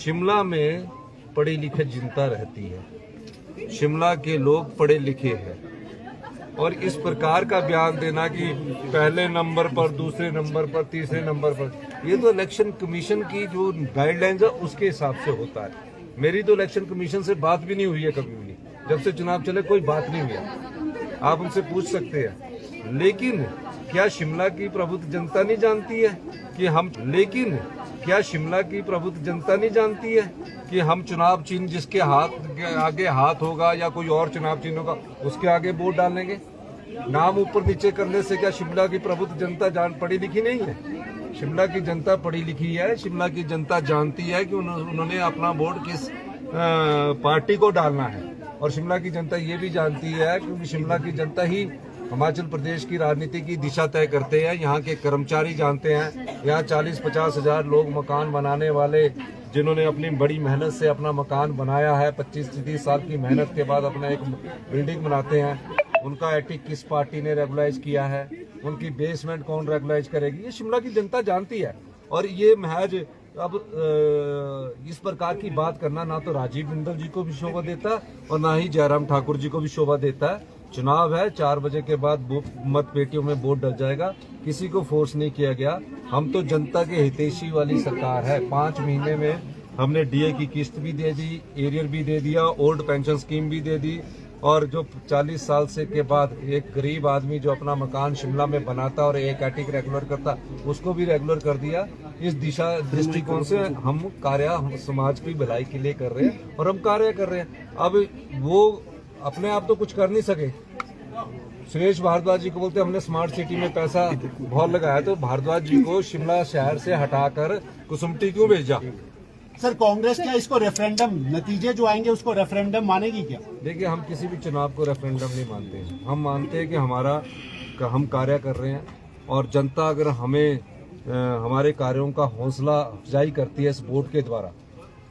शिमला में पढ़ी लिखी जनता रहती है, शिमला के लोग पढ़े लिखे हैं और इस प्रकार का बयान देना कि पहले नंबर पर, दूसरे नंबर पर, तीसरे नंबर पर, ये तो इलेक्शन कमीशन की जो गाइडलाइंस है उसके हिसाब से होता है। मेरी तो इलेक्शन कमीशन से बात भी नहीं हुई है कभी भी, जब से चुनाव चले कोई बात नहीं हुई। आप उनसे पूछ सकते हैं। लेकिन क्या शिमला की प्रबुद्ध जनता नहीं जानती है कि हम चुनाव चिन्ह जिसके आगे हाथ होगा या कोई और चुनाव चिन्ह होगा उसके आगे वोट डालेंगे। नाम ऊपर नीचे करने से क्या शिमला की प्रबुद्ध जनता पढ़ी लिखी नहीं है? शिमला की जनता पढ़ी लिखी है। शिमला की जनता जानती है कि उन्होंने अपना वोट किस पार्टी को डालना है और शिमला की जनता ये भी जानती है क्योंकि शिमला की जनता ही हिमाचल प्रदेश की राजनीति की दिशा तय करते हैं। यहाँ के कर्मचारी जानते हैं, यहाँ 40-50 हजार लोग मकान बनाने वाले जिन्होंने अपनी बड़ी मेहनत से अपना मकान बनाया है, 25-30 साल की मेहनत के बाद अपना एक बिल्डिंग बनाते हैं, उनका एटिक किस पार्टी ने रेगुलाइज किया है, उनकी बेसमेंट कौन रेगुलाइज करेगी, ये शिमला की जनता जानती है। और ये महज अब इस प्रकार की बात करना ना तो राजीव बिंदल जी को भी शोभा देता और ना ही जयराम ठाकुर जी को भी शोभा देता है। चुनाव है, 4 बजे के बाद मत पेटियों में वोट डल जाएगा, किसी को फोर्स नहीं किया गया। हम तो जनता के हितैषी वाली सरकार है। 5 महीने में हमने डीए की किस्त भी दे दी, एरियर भी दे दिया, ओल्ड पेंशन स्कीम भी दे दी और जो 40 साल से के बाद एक गरीब आदमी जो अपना मकान शिमला में बनाता और एक एटिक रेगुलर करता उसको भी रेगुलर कर दिया। इस दृष्टिकोण से हम कार्य समाज की भलाई के लिए कर रहे हैं और हम कार्य कर रहे हैं। अब वो अपने आप तो कुछ कर नहीं सके। सुरेश भारद्वाज जी को बोलते हमने स्मार्ट सिटी में पैसा बहुत लगाया, तो भारद्वाज जी को शिमला शहर से हटाकर कुसुम्पटी क्यों भेजा? सर कांग्रेस क्या इसको रेफरेंडम नतीजे जो आएंगे उसको रेफरेंडम मानेगी क्या? देखिए, हम किसी भी चुनाव को रेफरेंडम नहीं मानते हैं। हम मानते हैं कि हम कार्य कर रहे हैं और जनता अगर हमें हमारे कार्यों का हौसला अफजाई करती है इस वोट के द्वारा,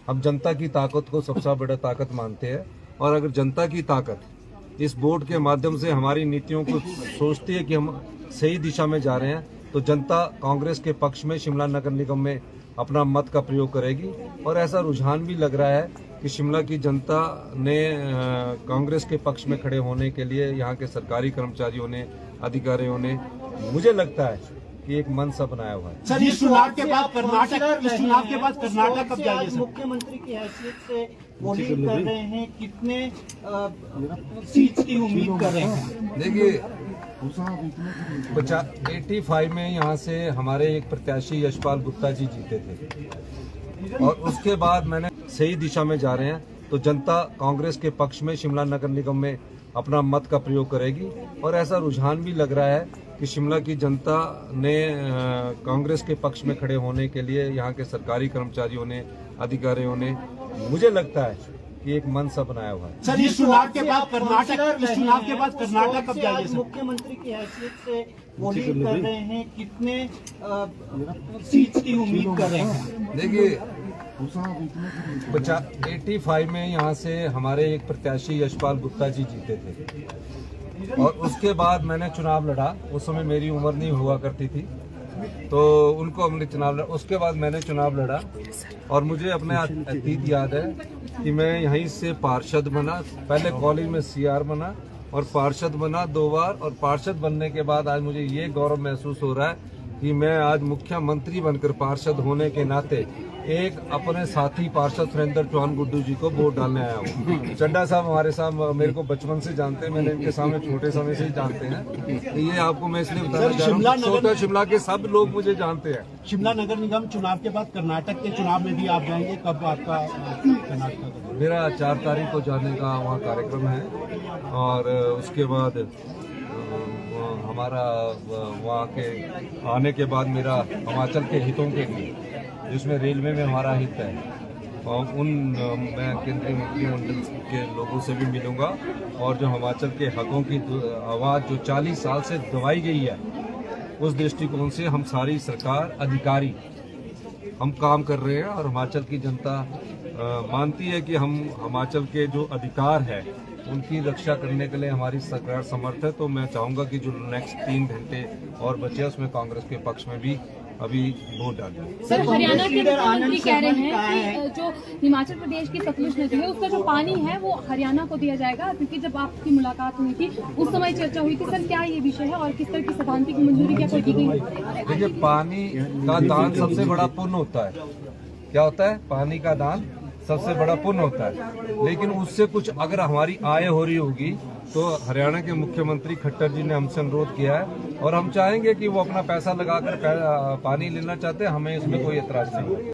हम जनता की ताकत को सबसे बड़ा ताकत मानते हैं और अगर जनता की ताकत इस वोट के माध्यम से हमारी नीतियों को सोचती है कि हम सही दिशा में जा रहे हैं तो जनता कांग्रेस के पक्ष में शिमला नगर निगम में अपना मत का प्रयोग करेगी। और ऐसा रुझान भी लग रहा है कि शिमला की जनता ने कांग्रेस के पक्ष में खड़े होने के लिए यहाँ के सरकारी कर्मचारियों ने, अधिकारियों ने, मुझे लगता है कि एक मन सा बनाया हुआ है। सर इस चुनाव के बाद कर्नाटक कब जाएंगे? मुख्यमंत्री की हैसियत से पोलिंग कर रहे हैं, कितने सीट की उम्मीद कर रहे हैं? देखिए, 85 में यहाँ से हमारे एक प्रत्याशी यशपाल गुप्ता जी जीते थे और उसके बाद मैंने सही दिशा में जा रहे हैं तो जनता कांग्रेस के पक्ष में शिमला नगर निगम में अपना मत का प्रयोग करेगी। और ऐसा रुझान भी लग रहा है कि शिमला की जनता ने कांग्रेस के पक्ष में खड़े होने के लिए यहाँ के सरकारी कर्मचारियों ने, अधिकारियों ने, मुझे लगता है कि एक मन सा बनाया हुआ है। सर इस चुनाव के बाद कर्नाटक कब जाएंगे? मुख्यमंत्री की हैसियत से पोलिंग कर रहे हैं, कितने सीट की उम्मीद कर रहे हैं? देखिए, 85 में यहाँ से हमारे एक प्रत्याशी यशपाल गुप्ता जी जीते थे और उसके बाद मैंने चुनाव लड़ा। उस समय मेरी उम्र नहीं हुआ करती थी तो उनको हमने चुनाव लड़ा। उसके बाद मैंने चुनाव लड़ा और मुझे अपने अतीत याद है कि मैं यहीं से पार्षद बना, पहले कॉलेज में सीआर बना और पार्षद बना 2 बार। और पार्षद बनने के बाद आज मुझे ये गौरव महसूस हो रहा है कि मैं आज मुख्यमंत्री बनकर पार्षद होने के नाते एक अपने साथी पार्षद सुरेंद्र चौहान गुड्डू जी को वोट डालने आया हूँ। चड्डा साहब हमारे साथ मेरे को बचपन से जानते हैं, मैंने इनके सामने छोटे समय से ही जानते हैं। तो ये आपको मैं इसलिए बताना चाह रहा हूँ, छोटा शिमला के सब लोग मुझे जानते हैं। शिमला नगर निगम चुनाव के बाद कर्नाटक के चुनाव में भी आप जाएंगे, कब आपका कर्नाटक? मेरा 4 तारीख को जाने का वहाँ कार्यक्रम है और उसके बाद हमारा वहाँ के आने के बाद मेरा हिमाचल के हितों के लिए, जिसमें रेलवे में हमारा हित है, और मैं केंद्रीय मंत्रिमंडल के लोगों से भी मिलूंगा और जो हिमाचल के हकों की आवाज़ जो 40 साल से दबाई गई है उस दृष्टिकोण से हम सारी सरकार, अधिकारी हम काम कर रहे हैं और हिमाचल की जनता मानती है कि हम हिमाचल के जो अधिकार है उनकी रक्षा करने के लिए हमारी सरकार समर्थ है। तो मैं चाहूँगा कि जो नेक्स्ट 3 घंटे और बचे उसमें कांग्रेस के पक्ष में भी अभी वोट डालेंगे। सर, हरियाणा के लीडर आनंद मुख्यमंत्री कह रहे शर्मा कहाँ हैं कि जो हिमाचल प्रदेश की सतलुज नदी है उसका जो पानी है वो हरियाणा को दिया जाएगा, क्योंकि जब आपकी मुलाकात हुई थी उस समय चर्चा हुई थी। सर, क्या ये विषय है और किस तरह की सैद्धांतिक मंजूरी क्या कोई दी गई? देखिए, पानी का दान सबसे बड़ा पुण्य होता है। क्या होता है? पानी का दान सबसे बड़ा पुण्य होता है, लेकिन उससे कुछ अगर हमारी आय हो रही होगी तो हरियाणा के मुख्यमंत्री खट्टर जी ने हमसे अनुरोध किया है और हम चाहेंगे कि वो अपना पैसा लगाकर पानी लेना चाहते हैं, हमें इसमें कोई एतराज नहीं है।